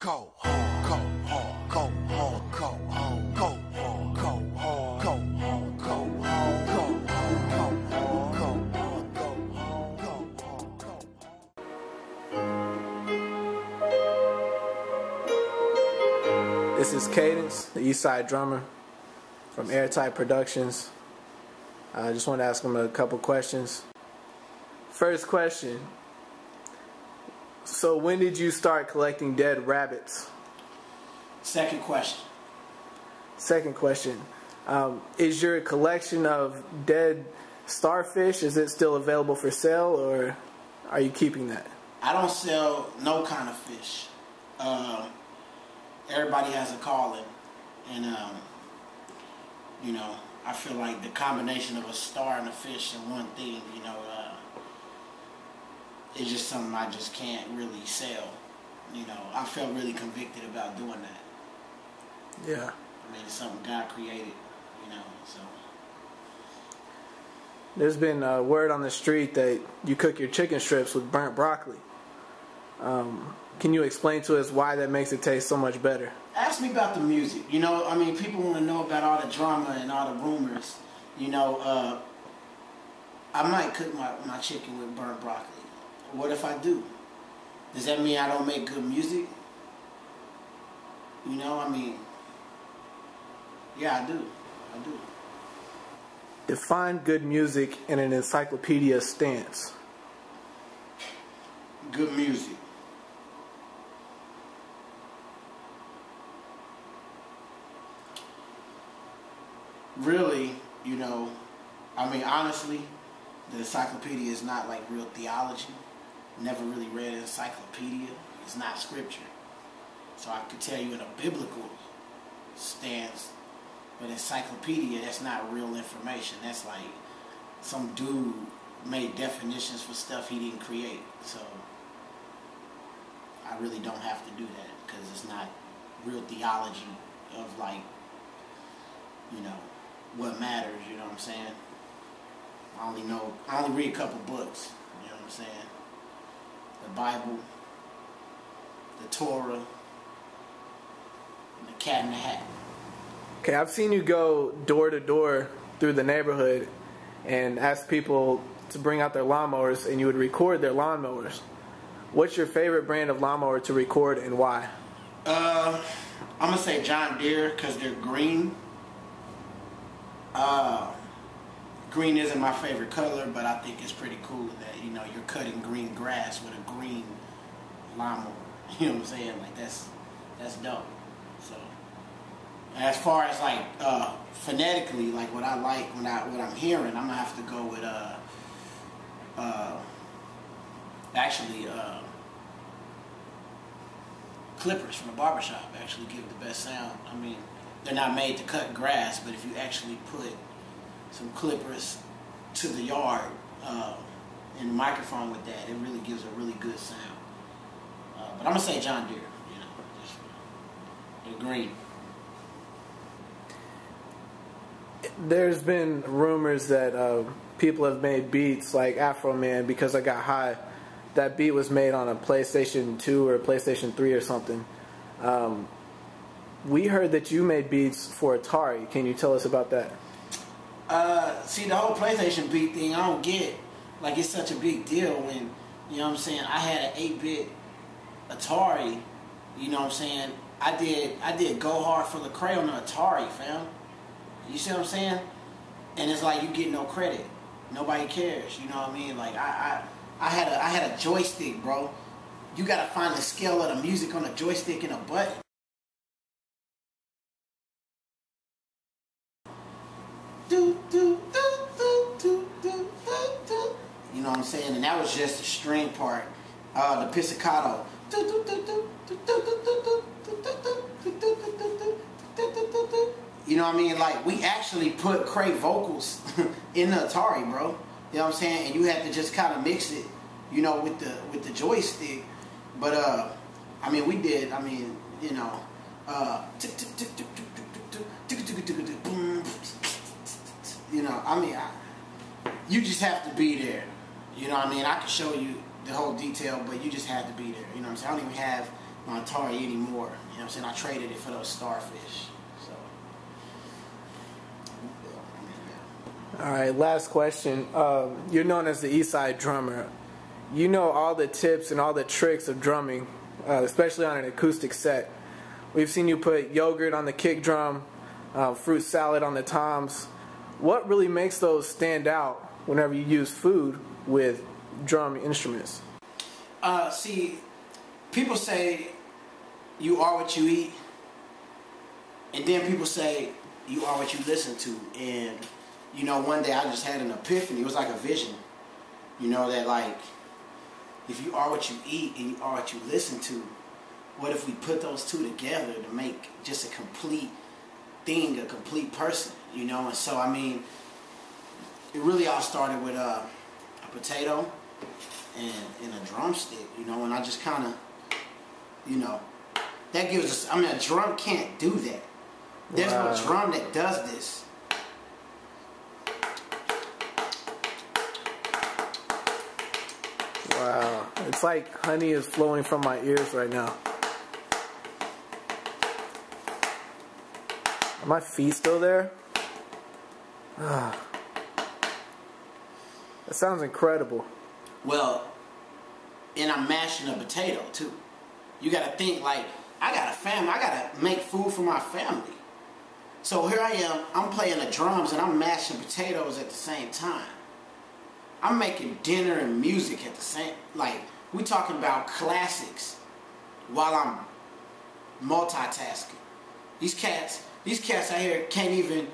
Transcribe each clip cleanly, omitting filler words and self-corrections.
Go hard, go hard, go hard, go hard, go hard, go hard, go hard, go hard, go hard, go hard, go hard, go hard, go hard. This is Kadence, the East Side drummer from Airtight Productions. I just want to ask him a couple questions. First question. So when did you start collecting dead rabbits? Second question. Second question. Is your collection of dead starfish, is it still available for sale, or are you keeping that? I don't sell no kind of fish. Everybody has a calling, and you know, I feel like the combination of a star and a fish in one thing, you know, it's just something I just can't really sell. You know, I felt really convicted about doing that. Yeah. I mean, it's something God created, you know, so. There's been word on the street that you cook your chicken strips with burnt broccoli. Can you explain to us why that makes it taste so much better? Ask me about the music. You know, I mean, people want to know about all the drama and all the rumors. You know, I might cook my chicken with burnt broccoli. What if I do? Does that mean I don't make good music? You know, I mean, yeah, I do. I do. Define good music in an encyclopedia stance. Good music. Really, you know, I mean, honestly, the encyclopedia is not like real theology. Never really read an encyclopedia. It's not scripture. So I could tell you in a biblical stance, but encyclopedia, that's not real information. That's like some dude made definitions for stuff he didn't create. So I really don't have to do that because it's not real theology of, like, you know, what matters, you know what I'm saying? I only read a couple books, you know what I'm saying? The Bible, the Torah, and the Cat in the Hat. Okay, I've seen you go door to door through the neighborhood and ask people to bring out their lawnmowers, and you would record their lawnmowers. What's your favorite brand of lawnmower to record, and why? I'm going to say John Deere because they're green. Green isn't my favorite color, but I think it's pretty cool that, you know, you're cutting green grass with a green lawnmower. You know what I'm saying? Like, that's dope. So, as far as like phonetically, like what I like, what I'm hearing, I'm gonna have to go with actually clippers from the barbershop actually give the best sound. I mean, they're not made to cut grass, but if you actually put some clippers to the yard and the microphone with that, it really gives a really good sound. But I'm gonna say John Deere, you know, just they're green. There's been rumors that people have made beats like Afro Man, Because I Got High. That beat was made on a PlayStation 2 or a PlayStation 3 or something. We heard that you made beats for Atari. Can you tell us about that? See, the whole PlayStation beat thing, I don't get. Like, it's such a big deal when, you know what I'm saying, I had an 8-bit Atari, you know what I'm saying. I did Go Hard for Lecrae on the Atari, fam. You see what I'm saying? And it's like you get no credit. Nobody cares, you know what I mean? Like, I had a joystick, bro. You gotta find the scale of the music on a joystick and a button. You know what I'm saying? And that was just the string part. The pizzicato. You know what I mean? Like, we actually put Craig vocals in the Atari, bro. You know what I'm saying? And you had to just kind of mix it, you know, with the joystick. But I mean, we did. I mean, you know, you know, I mean, you just have to be there. You know what I mean? I could show you the whole detail, but you just had to be there. You know what I'm saying? I don't even have my Atari anymore. You know what I'm saying? I traded it for those Starfish. So. All right, last question. You're known as the Eastside drummer. You know all the tips and all the tricks of drumming, especially on an acoustic set. We've seen you put yogurt on the kick drum, fruit salad on the toms. What really makes those stand out whenever you use food with drum instruments? See, people say you are what you eat, and then people say you are what you listen to. And you know, one day I just had an epiphany. It was like a vision. You know, that like, if you are what you eat and you are what you listen to, what if we put those two together to make just a complete thing, a complete person, you know? And so, I mean, it really all started with a potato and a drumstick, you know, and I just kind of, you know, that gives us, I mean, a drum can't do that. There's no drum that does this. Wow, it's like honey is flowing from my ears right now. Are my feet still there? That sounds incredible. Well, and I'm mashing a potato too. You gotta think like, I got a family, I gotta make food for my family. So here I am, I'm playing the drums and I'm mashing potatoes at the same time. I'm making dinner and music at the same, like, we talking about classics while I'm multitasking. These cats out here can't even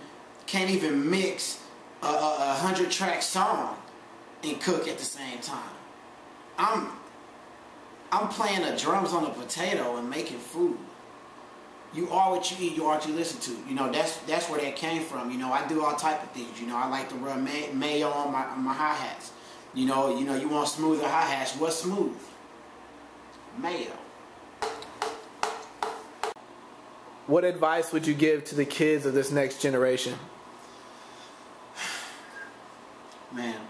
mix a 100-track song and cook at the same time. I'm playing the drums on a potato and making food. You are what you eat, you are what you listen to. You know, that's where that came from. You know, I do all type of things. You know, I like to run mayo on my hi-hats. You know, you want smoother hi-hats. What's smooth? Mayo. What advice would you give to the kids of this next generation? Man,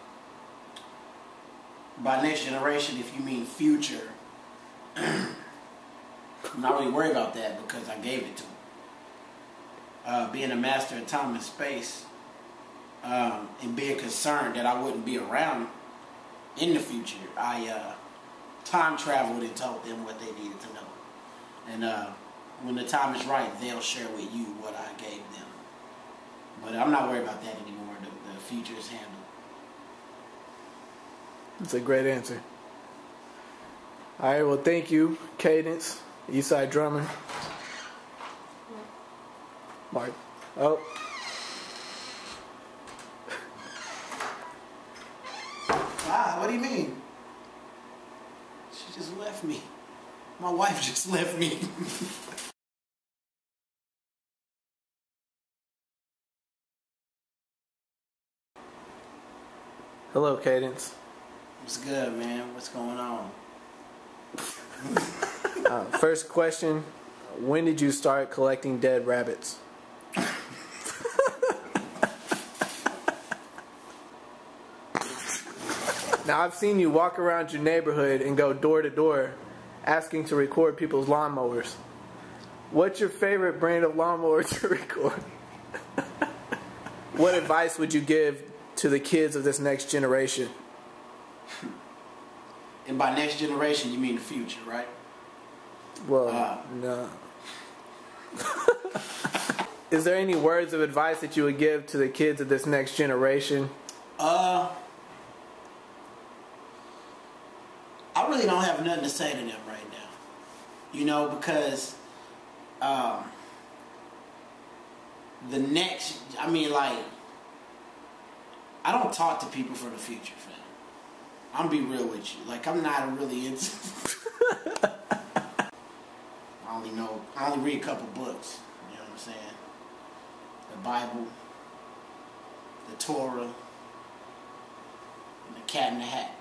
by next generation, if you mean future, I'm not really worried about that because I gave it to him. Being a master of time and space, and being concerned that I wouldn't be around in the future, I time traveled and told them what they needed to know. And when the time is right, they'll share with you what I gave them. But I'm not worried about that anymore. The future is handled. That's a great answer. All right, well, thank you, Kadence, Eastside drummer. Mark. Oh. Ah, what do you mean? She just left me. My wife just left me. Hello, Kadence. What's good, man? What's going on? First question, when did you start collecting dead rabbits? Now, I've seen you walk around your neighborhood and go door to door asking to record people's lawnmowers. What's your favorite brand of lawnmower to record? What advice would you give to the kids of this next generation? And by next generation, you mean the future, right? Well, no. Is there any words of advice that you would give to the kids of this next generation? I really don't have nothing to say to them right now. You know, because the next, I mean, like, I don't talk to people from the future, fam. I'm gonna be real with you. Like, I'm not really into I only read a couple books. You know what I'm saying? The Bible, the Torah, and the Cat in the Hat.